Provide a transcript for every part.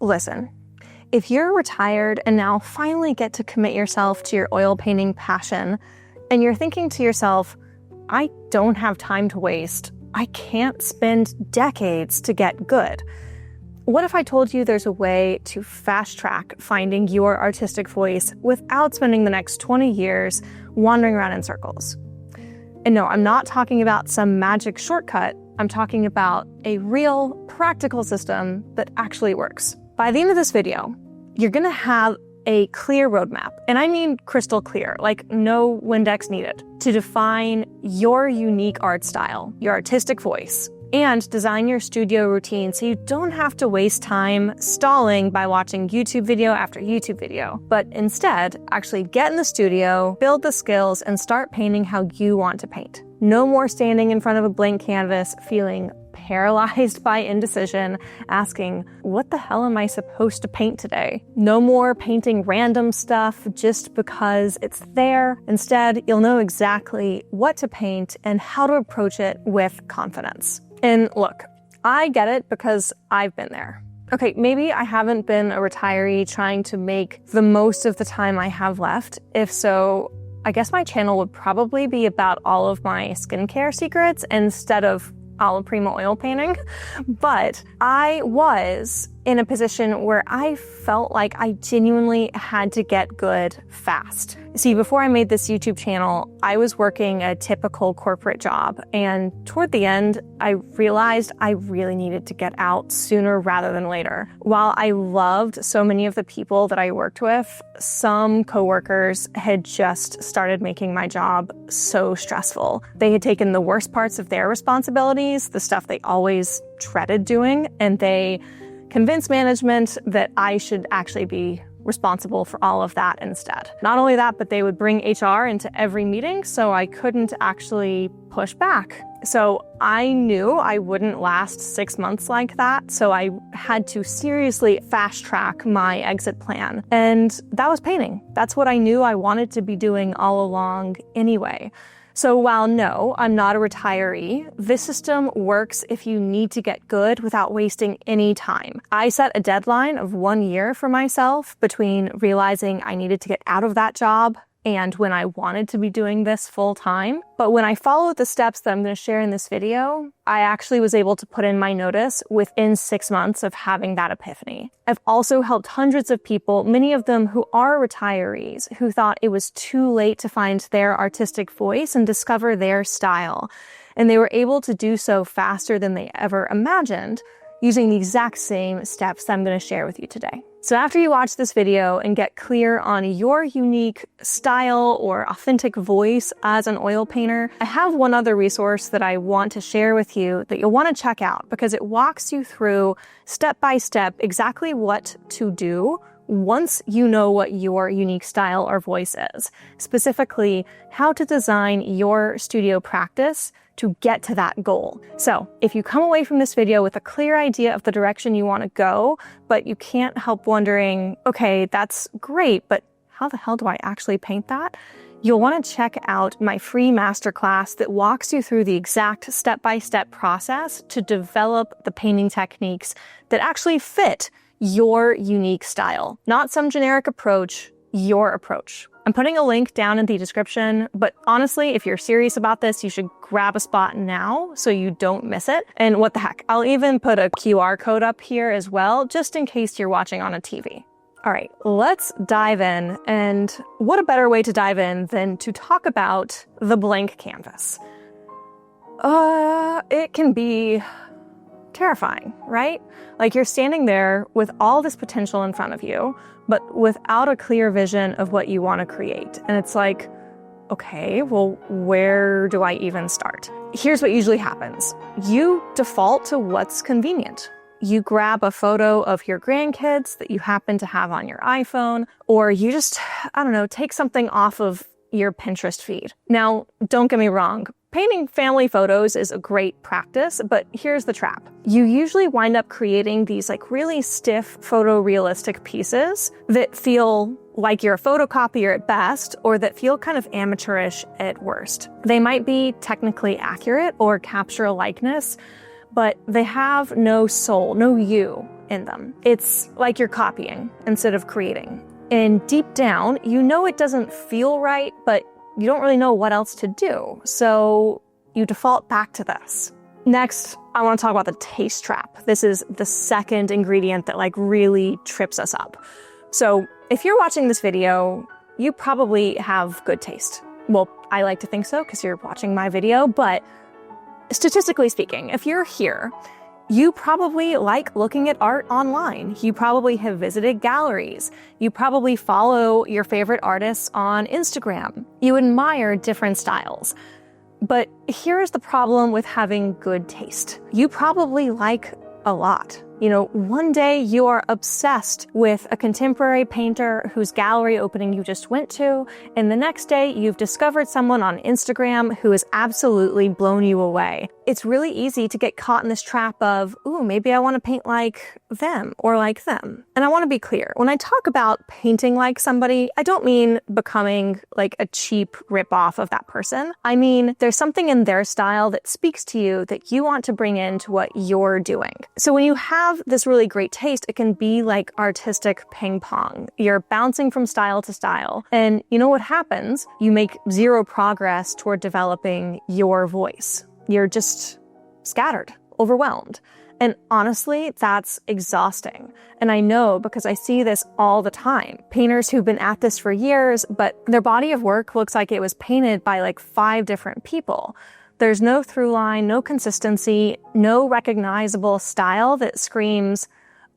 Listen, if you're retired and now finally get to commit yourself to your oil painting passion, and you're thinking to yourself, I don't have time to waste. I can't spend decades to get good. What if I told you there's a way to fast track finding your artistic voice without spending the next 20 years wandering around in circles? And no, I'm not talking about some magic shortcut. I'm talking about a real, practical system that actually works. By the end of this video, you're gonna have a clear roadmap, and I mean crystal clear, like no Windex needed, to define your unique art style, your artistic voice, and design your studio routine so you don't have to waste time stalling by watching YouTube video after YouTube video, but instead actually get in the studio, build the skills, and start painting how you want to paint. No more standing in front of a blank canvas feeling paralyzed by indecision, asking, what the hell am I supposed to paint today? No more painting random stuff just because it's there. Instead, you'll know exactly what to paint and how to approach it with confidence. And look, I get it because I've been there. Okay, maybe I haven't been a retiree trying to make the most of the time I have left. If so, I guess my channel would probably be about all of my skincare secrets instead of alla prima oil painting. But I was in a position where I felt like I genuinely had to get good fast. See, before I made this YouTube channel, I was working a typical corporate job, and toward the end, I realized I really needed to get out sooner rather than later. While I loved so many of the people that I worked with, some coworkers had just started making my job so stressful. They had taken the worst parts of their responsibilities, the stuff they always dreaded doing, and they convinced management that I should actually be responsible for all of that instead. Not only that, but they would bring HR into every meeting, so I couldn't actually push back. So I knew I wouldn't last 6 months like that, so I had to seriously fast track my exit plan. And that was painting. That's what I knew I wanted to be doing all along anyway. So while no, I'm not a retiree, this system works if you need to get good without wasting any time. I set a deadline of 1 year for myself between realizing I needed to get out of that job and when I wanted to be doing this full time. But when I followed the steps that I'm going to share in this video, I actually was able to put in my notice within 6 months of having that epiphany. I've also helped hundreds of people, many of them who are retirees, who thought it was too late to find their artistic voice and discover their style. And they were able to do so faster than they ever imagined, using the exact same steps that I'm going to share with you today. So after you watch this video and get clear on your unique style or authentic voice as an oil painter, I have one other resource that I want to share with you that you'll want to check out because it walks you through step by step exactly what to do once you know what your unique style or voice is. Specifically, how to design your studio practice to get to that goal. So if you come away from this video with a clear idea of the direction you want to go, but you can't help wondering, okay, that's great, but how the hell do I actually paint that? You'll want to check out my free masterclass that walks you through the exact step-by-step process to develop the painting techniques that actually fit your unique style. Not some generic approach, your approach. I'm putting a link down in the description, but honestly, if you're serious about this, you should grab a spot now so you don't miss it. And what the heck, I'll even put a QR code up here as well, just in case you're watching on a TV. All right, let's dive in. And what a better way to dive in than to talk about the blank canvas. It can be terrifying, right? Like you're standing there with all this potential in front of you, but without a clear vision of what you want to create. And it's like, okay, well, where do I even start? Here's what usually happens. You default to what's convenient. You grab a photo of your grandkids that you happen to have on your iPhone, or you just, I don't know, take something off of your Pinterest feed. Now, don't get me wrong. Painting family photos is a great practice, but here's the trap. You usually wind up creating these like really stiff photorealistic pieces that feel like you're a photocopier at best, or that feel kind of amateurish at worst. They might be technically accurate or capture a likeness, but they have no soul, no you. in them. It's like you're copying instead of creating. And deep down, you know it doesn't feel right, but you don't really know what else to do. So you default back to this. Next, I want to talk about the taste trap. This is the second ingredient that really trips us up. So if you're watching this video, you probably have good taste. Well, I like to think so because you're watching my video, but statistically speaking, if you're here, you probably like looking at art online. You probably have visited galleries. You probably follow your favorite artists on Instagram. You admire different styles. But here's the problem with having good taste. You probably like a lot. One day you are obsessed with a contemporary painter whose gallery opening you just went to, and the next day you've discovered someone on Instagram who has absolutely blown you away. It's really easy to get caught in this trap of, ooh, maybe I want to paint like them or like them. And I want to be clear, when I talk about painting like somebody, I don't mean becoming like a cheap ripoff of that person. I mean, there's something in their style that speaks to you that you want to bring into what you're doing. So when you have this really great taste, it can be like artistic ping pong. You're bouncing from style to style. And you know what happens? You make zero progress toward developing your voice. You're just scattered, overwhelmed. And honestly, that's exhausting. And I know because I see this all the time. Painters who've been at this for years, but their body of work looks like it was painted by 5 different people. There's no through line, no consistency, no recognizable style that screams,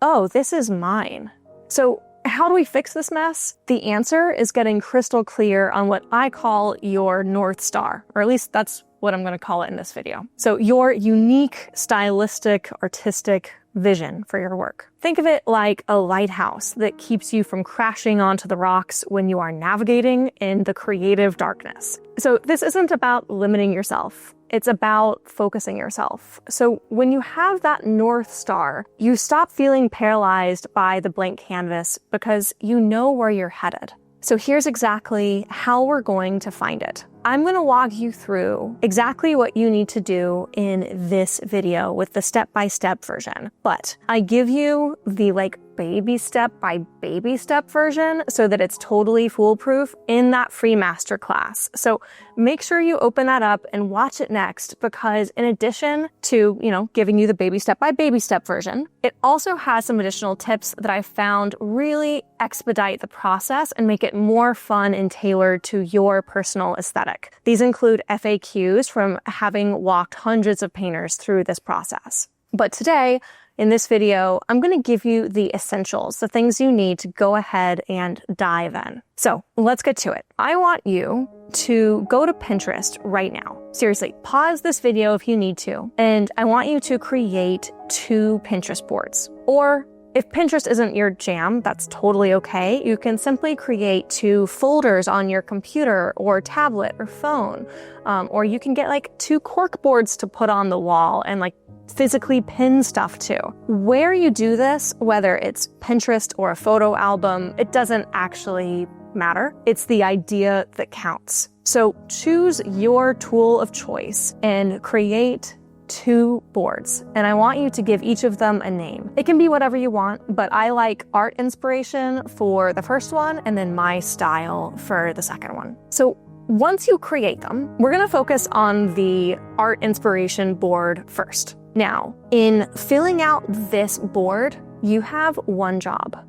oh, this is mine. So how do we fix this mess? The answer is getting crystal clear on what I call your North Star, or at least that's what I'm going to call it in this video. So your unique, stylistic, artistic vision for your work. Think of it like a lighthouse that keeps you from crashing onto the rocks when you are navigating in the creative darkness. So this isn't about limiting yourself. It's about focusing yourself. So when you have that North Star, you stop feeling paralyzed by the blank canvas because you know where you're headed. So here's exactly how we're going to find it. I'm going to walk you through exactly what you need to do in this video with the step-by-step version. But I give you the baby step by baby step version so that it's totally foolproof in that free masterclass. So make sure you open that up and watch it next, because in addition to, giving you the baby step by baby step version, it also has some additional tips that I found really expedite the process and make it more fun and tailored to your personal aesthetic. These include FAQs from having walked hundreds of painters through this process. But today, in this video, I'm going to give you the essentials, the things you need to go ahead and dive in. So let's get to it. I want you to go to Pinterest right now. Seriously, pause this video if you need to. And I want you to create 2 Pinterest boards. Or if Pinterest isn't your jam, that's totally okay. You can simply create 2 folders on your computer or tablet or phone. Or you can get 2 cork boards to put on the wall and physically pin stuff to. Where you do this, whether it's Pinterest or a photo album, it doesn't actually matter. It's the idea that counts. So choose your tool of choice and create 2 boards. And I want you to give each of them a name. It can be whatever you want, but I like art inspiration for the first one and then my style for the second one. So once you create them, we're going to focus on the art inspiration board first. Now, in filling out this board, you have one job.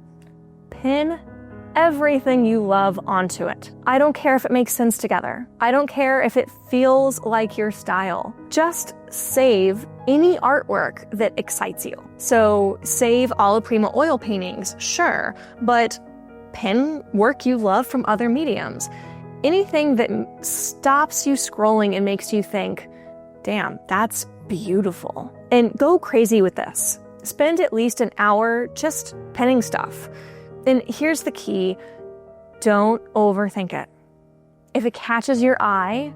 Pin everything you love onto it. I don't care if it makes sense together. I don't care if it feels like your style. Just save any artwork that excites you. So save alla prima oil paintings, sure, but pin work you love from other mediums. Anything that stops you scrolling and makes you think, damn, that's beautiful. And go crazy with this. Spend at least an hour just pinning stuff. And here's the key, don't overthink it. If it catches your eye,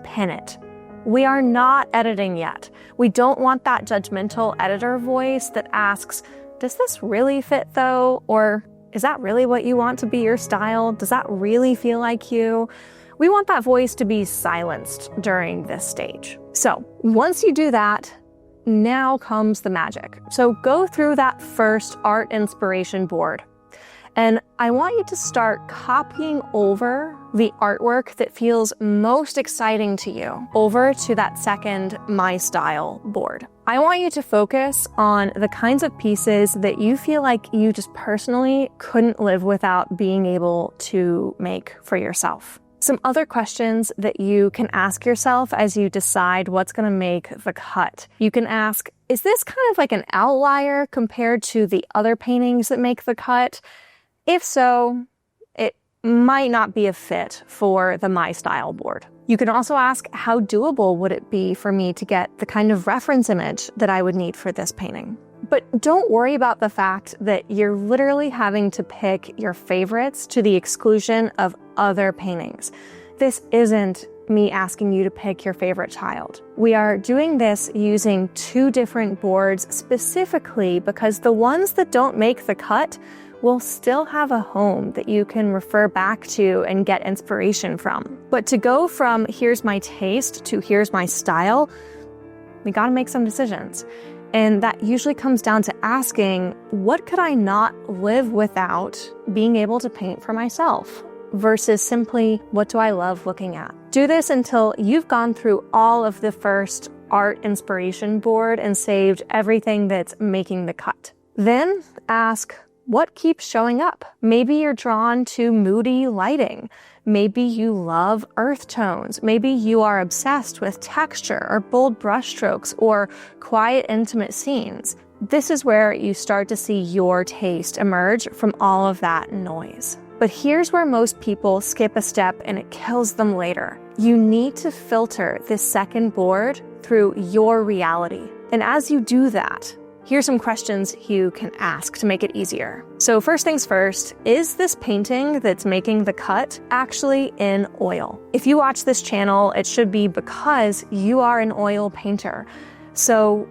pin it. We are not editing yet. We don't want that judgmental editor voice that asks, does this really fit though? Or is that really what you want to be your style? Does that really feel like you? We want that voice to be silenced during this stage. So once you do that, now comes the magic. So go through that first art inspiration board. And I want you to start copying over the artwork that feels most exciting to you over to that second My Style board. I want you to focus on the kinds of pieces that you feel like you just personally couldn't live without being able to make for yourself. Some other questions that you can ask yourself as you decide what's going to make the cut. You can ask, is this kind of like an outlier compared to the other paintings that make the cut? If so, it might not be a fit for the My Style board. You can also ask, how doable would it be for me to get the kind of reference image that I would need for this painting? But don't worry about the fact that you're literally having to pick your favorites to the exclusion of other paintings. This isn't me asking you to pick your favorite child. We are doing this using 2 different boards specifically because the ones that don't make the cut will still have a home that you can refer back to and get inspiration from. But to go from here's my taste to here's my style, we gotta make some decisions. And that usually comes down to asking, what could I not live without being able to paint for myself? Versus simply, what do I love looking at? Do this until you've gone through all of the first art inspiration board and saved everything that's making the cut. Then ask, what keeps showing up? Maybe you're drawn to moody lighting. Maybe you love earth tones. Maybe you are obsessed with texture or bold brushstrokes or quiet, intimate scenes. This is where you start to see your taste emerge from all of that noise. But here's where most people skip a step and it kills them later. You need to filter this second board through your reality. And as you do that, here's some questions you can ask to make it easier. So first things first, is this painting that's making the cut actually in oil? If you watch this channel, it should be because you are an oil painter. So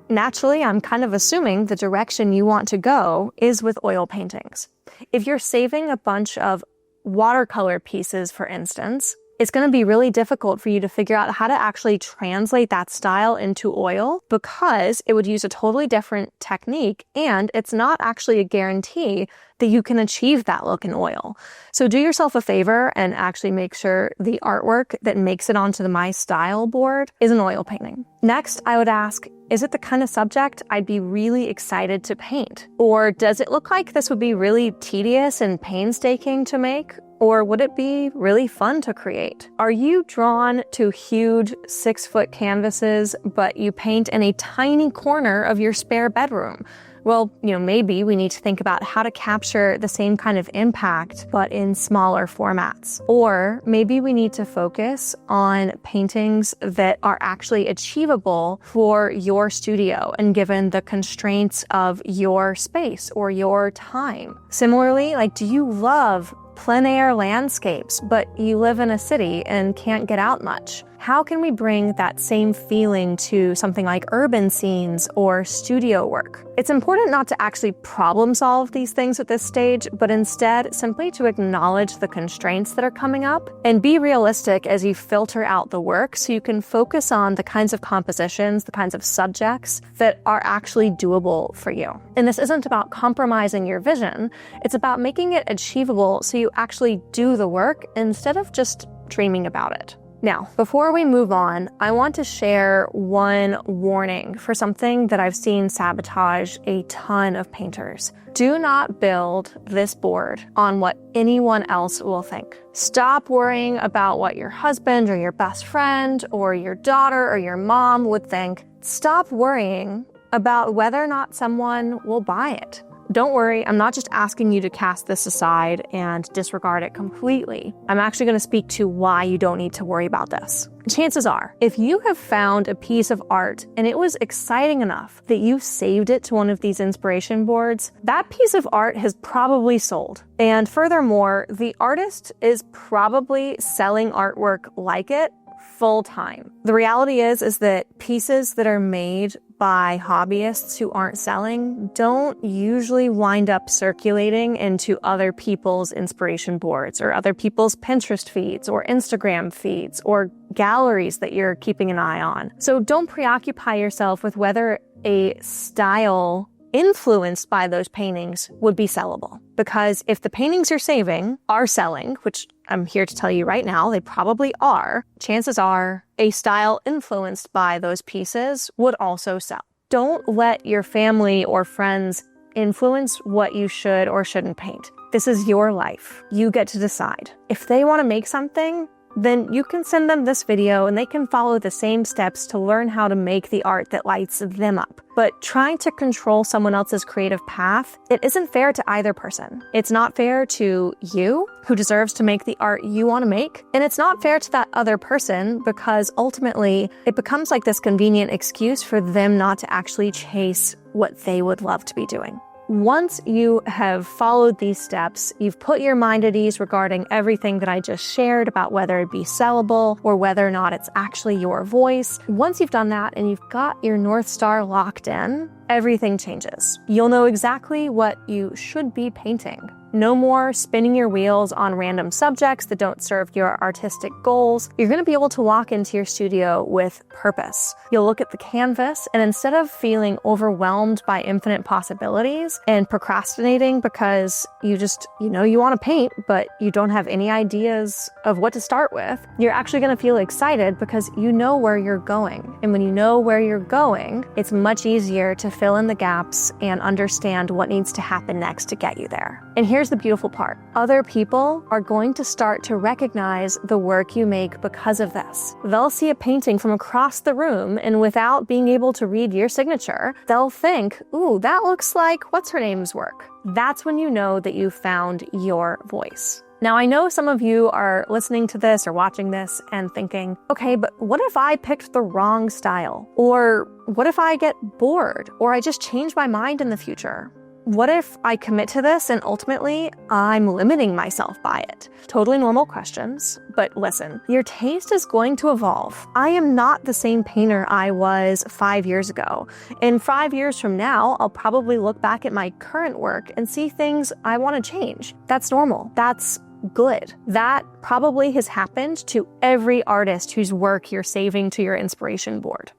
naturally, I'm kind of assuming the direction you want to go is with oil paintings. If you're saving a bunch of watercolor pieces, for instance, it's going to be really difficult for you to figure out how to actually translate that style into oil because it would use a totally different technique and it's not actually a guarantee that you can achieve that look in oil. So do yourself a favor and actually make sure the artwork that makes it onto the My Style board is an oil painting. Next, I would ask, is it the kind of subject I'd be really excited to paint? Or does it look like this would be really tedious and painstaking to make? Or would it be really fun to create? Are you drawn to huge 6-foot canvases, but you paint in a tiny corner of your spare bedroom? Well, maybe we need to think about how to capture the same kind of impact, but in smaller formats. Or maybe we need to focus on paintings that are actually achievable for your studio and given the constraints of your space or your time. Similarly, do you love plein air landscapes, but you live in a city and can't get out much? How can we bring that same feeling to something like urban scenes or studio work? It's important not to actually problem solve these things at this stage, but instead simply to acknowledge the constraints that are coming up and be realistic as you filter out the work so you can focus on the kinds of compositions, the kinds of subjects that are actually doable for you. And this isn't about compromising your vision, it's about making it achievable so you actually do the work instead of just dreaming about it. Now, before we move on, I want to share one warning for something that I've seen sabotage a ton of painters. Do not build this board on what anyone else will think. Stop worrying about what your husband or your best friend or your daughter or your mom would think. Stop worrying about whether or not someone will buy it. Don't worry, I'm not just asking you to cast this aside and disregard it completely. I'm actually going to speak to why you don't need to worry about this. Chances are, if you have found a piece of art and it was exciting enough that you saved it to one of these inspiration boards, that piece of art has probably sold. And furthermore, the artist is probably selling artwork like it full time. The reality is that pieces that are made by hobbyists who aren't selling don't usually wind up circulating into other people's inspiration boards or other people's Pinterest feeds or Instagram feeds or galleries that you're keeping an eye on. So don't preoccupy yourself with whether a style influenced by those paintings would be sellable. Because if the paintings you're saving are selling, which I'm here to tell you right now, they probably are, chances are a style influenced by those pieces would also sell. Don't let your family or friends influence what you should or shouldn't paint. This is your life. You get to decide. If they want to make something, then you can send them this video and they can follow the same steps to learn how to make the art that lights them up. But trying to control someone else's creative path, it isn't fair to either person. It's not fair to you, who deserves to make the art you want to make, and it's not fair to that other person because ultimately it becomes like this convenient excuse for them not to actually chase what they would love to be doing. Once you have followed these steps, you've put your mind at ease regarding everything that I just shared about whether it be sellable or whether or not it's actually your voice. Once you've done that and you've got your North Star locked in, everything changes. You'll know exactly what you should be painting. No more spinning your wheels on random subjects that don't serve your artistic goals. You're going to be able to walk into your studio with purpose. You'll look at the canvas, and instead of feeling overwhelmed by infinite possibilities and procrastinating because you want to paint, but you don't have any ideas of what to start with, you're actually going to feel excited because you know where you're going. And when you know where you're going, it's much easier to fill in the gaps and understand what needs to happen next to get you there. And here's the beautiful part. Other people are going to start to recognize the work you make because of this. They'll see a painting from across the room, and without being able to read your signature, they'll think, ooh, that looks like what's-her-name's work. That's when you know that you found your voice. Now, I know some of you are listening to this or watching this and thinking, okay, but what if I picked the wrong style? Or what if I get bored? Or I just change my mind in the future? What if I commit to this and ultimately I'm limiting myself by it? Totally normal questions, but listen, your taste is going to evolve. I am not the same painter I was 5 years ago. And 5 years from now, I'll probably look back at my current work and see things I want to change. That's normal. That's good. That probably has happened to every artist whose work you're saving to your inspiration board.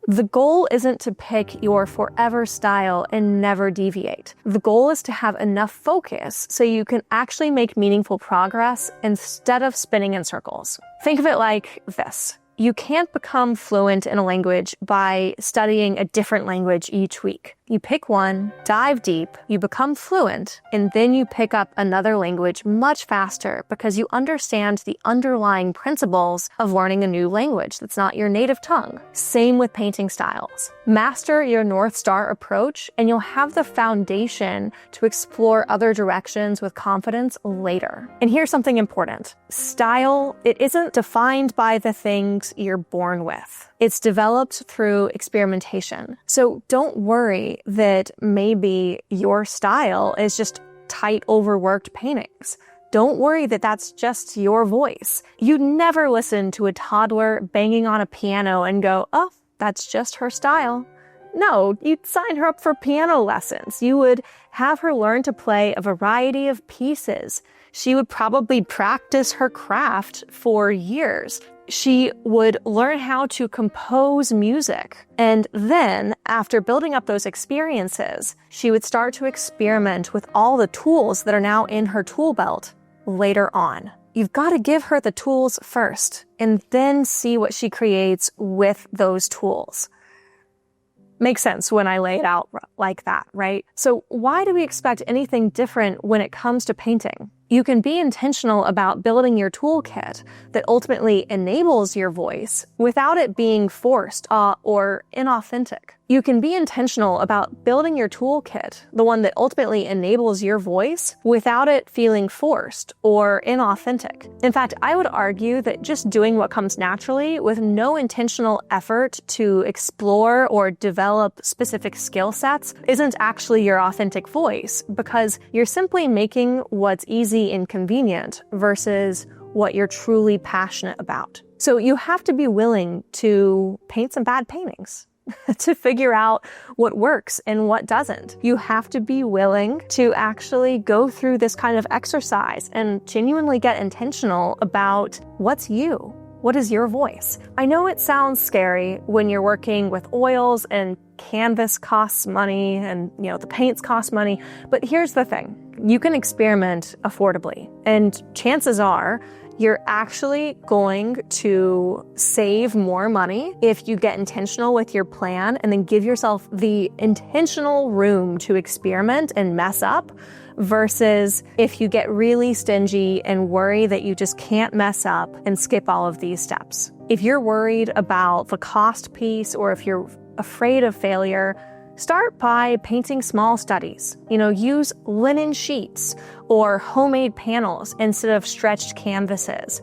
The goal isn't to pick your forever style and never deviate. The goal is to have enough focus so you can actually make meaningful progress instead of spinning in circles. Think of it like this. You can't become fluent in a language by studying a different language each week. You pick one, dive deep, you become fluent, and then you pick up another language much faster because you understand the underlying principles of learning a new language that's not your native tongue. Same with painting styles. Master your North Star approach, and you'll have the foundation to explore other directions with confidence later. And here's something important. Style, it isn't defined by the things you're born with. It's developed through experimentation. So don't worry that maybe your style is just tight, overworked paintings. Don't worry that that's just your voice. You'd never listen to a toddler banging on a piano and go, oh, that's just her style. No, you'd sign her up for piano lessons. You would have her learn to play a variety of pieces. She would probably practice her craft for years. She would learn how to compose music. And then, after building up those experiences, she would start to experiment with all the tools that are now in her tool belt later on. You've got to give her the tools first, and then see what she creates with those tools. Makes sense when I lay it out like that, right? So why do we expect anything different when it comes to painting? You can be intentional about building your toolkit that ultimately enables your voice without it being forced or inauthentic. You can be intentional about building your toolkit, the one that ultimately enables your voice, without it feeling forced or inauthentic. In fact, I would argue that just doing what comes naturally with no intentional effort to explore or develop specific skill sets isn't actually your authentic voice, because you're simply making what's easy and convenient versus what you're truly passionate about. So you have to be willing to paint some bad paintings to figure out what works and what doesn't. You have to be willing to actually go through this kind of exercise and genuinely get intentional about what's you. What is your voice? I know it sounds scary when you're working with oils and canvas costs money and, the paints cost money, but here's the thing. You can experiment affordably, and chances are you're actually going to save more money if you get intentional with your plan and then give yourself the intentional room to experiment and mess up, versus if you get really stingy and worry that you just can't mess up and skip all of these steps. If you're worried about the cost piece, or if you're afraid of failure, start by painting small studies. Use linen sheets or homemade panels instead of stretched canvases.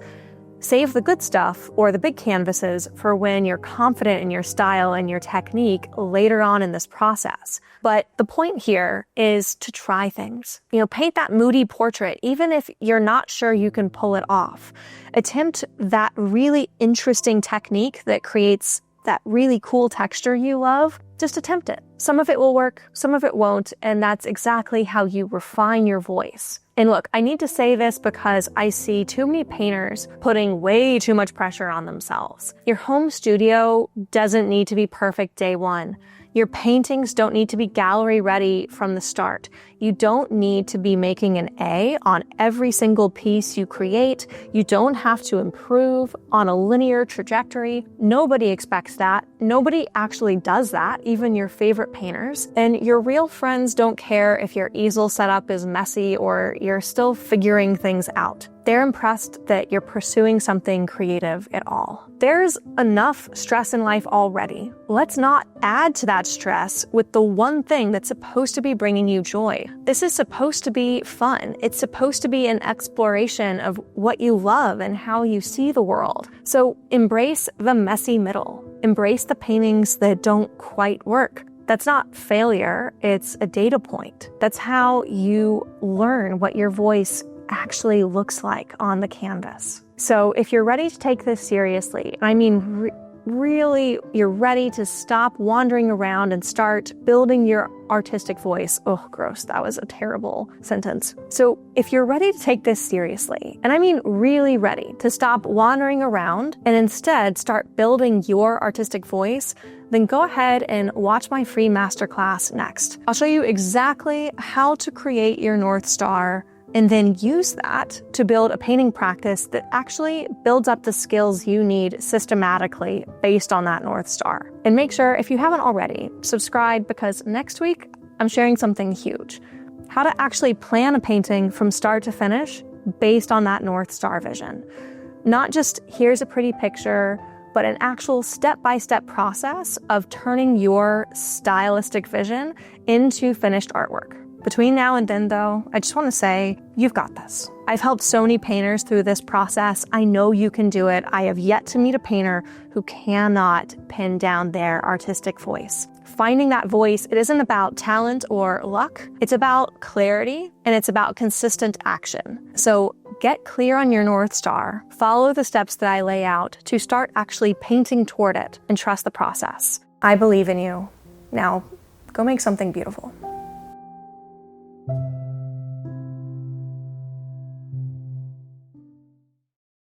Save the good stuff or the big canvases for when you're confident in your style and your technique later on in this process. But the point here is to try things. Paint that moody portrait, even if you're not sure you can pull it off. Attempt that really interesting technique that creates that really cool texture you love. Just attempt it. Some of it will work, some of it won't, and that's exactly how you refine your voice. And look, I need to say this because I see too many painters putting way too much pressure on themselves. Your home studio doesn't need to be perfect day one. Your paintings don't need to be gallery ready from the start. You don't need to be making an A on every single piece you create. You don't have to improve on a linear trajectory. Nobody expects that. Nobody actually does that, even your favorite painters. And your real friends don't care if your easel setup is messy or you're still figuring things out. They're impressed that you're pursuing something creative at all. There's enough stress in life already. Let's not add to that stress with the one thing that's supposed to be bringing you joy. This is supposed to be fun. It's supposed to be an exploration of what you love and how you see the world. So embrace the messy middle. Embrace the paintings that don't quite work. That's not failure, it's a data point. That's how you learn what your voice actually looks like on the canvas. So if you're ready to take this seriously, really, you're ready to stop wandering around and start building your artistic voice. Oh, gross. That was a terrible sentence. So if you're ready to take this seriously, and really ready to stop wandering around and instead start building your artistic voice, then go ahead and watch my free masterclass next. I'll show you exactly how to create your North Star and then use that to build a painting practice that actually builds up the skills you need systematically based on that North Star. And make sure, if you haven't already, subscribe, because next week I'm sharing something huge. How to actually plan a painting from start to finish based on that North Star vision. Not just here's a pretty picture, but an actual step-by-step process of turning your stylistic vision into finished artwork. Between now and then, though, I just want to say, you've got this. I've helped so many painters through this process. I know you can do it. I have yet to meet a painter who cannot pin down their artistic voice. Finding that voice, it isn't about talent or luck. It's about clarity, and it's about consistent action. So get clear on your North Star. Follow the steps that I lay out to start actually painting toward it, and trust the process. I believe in you. Now, go make something beautiful.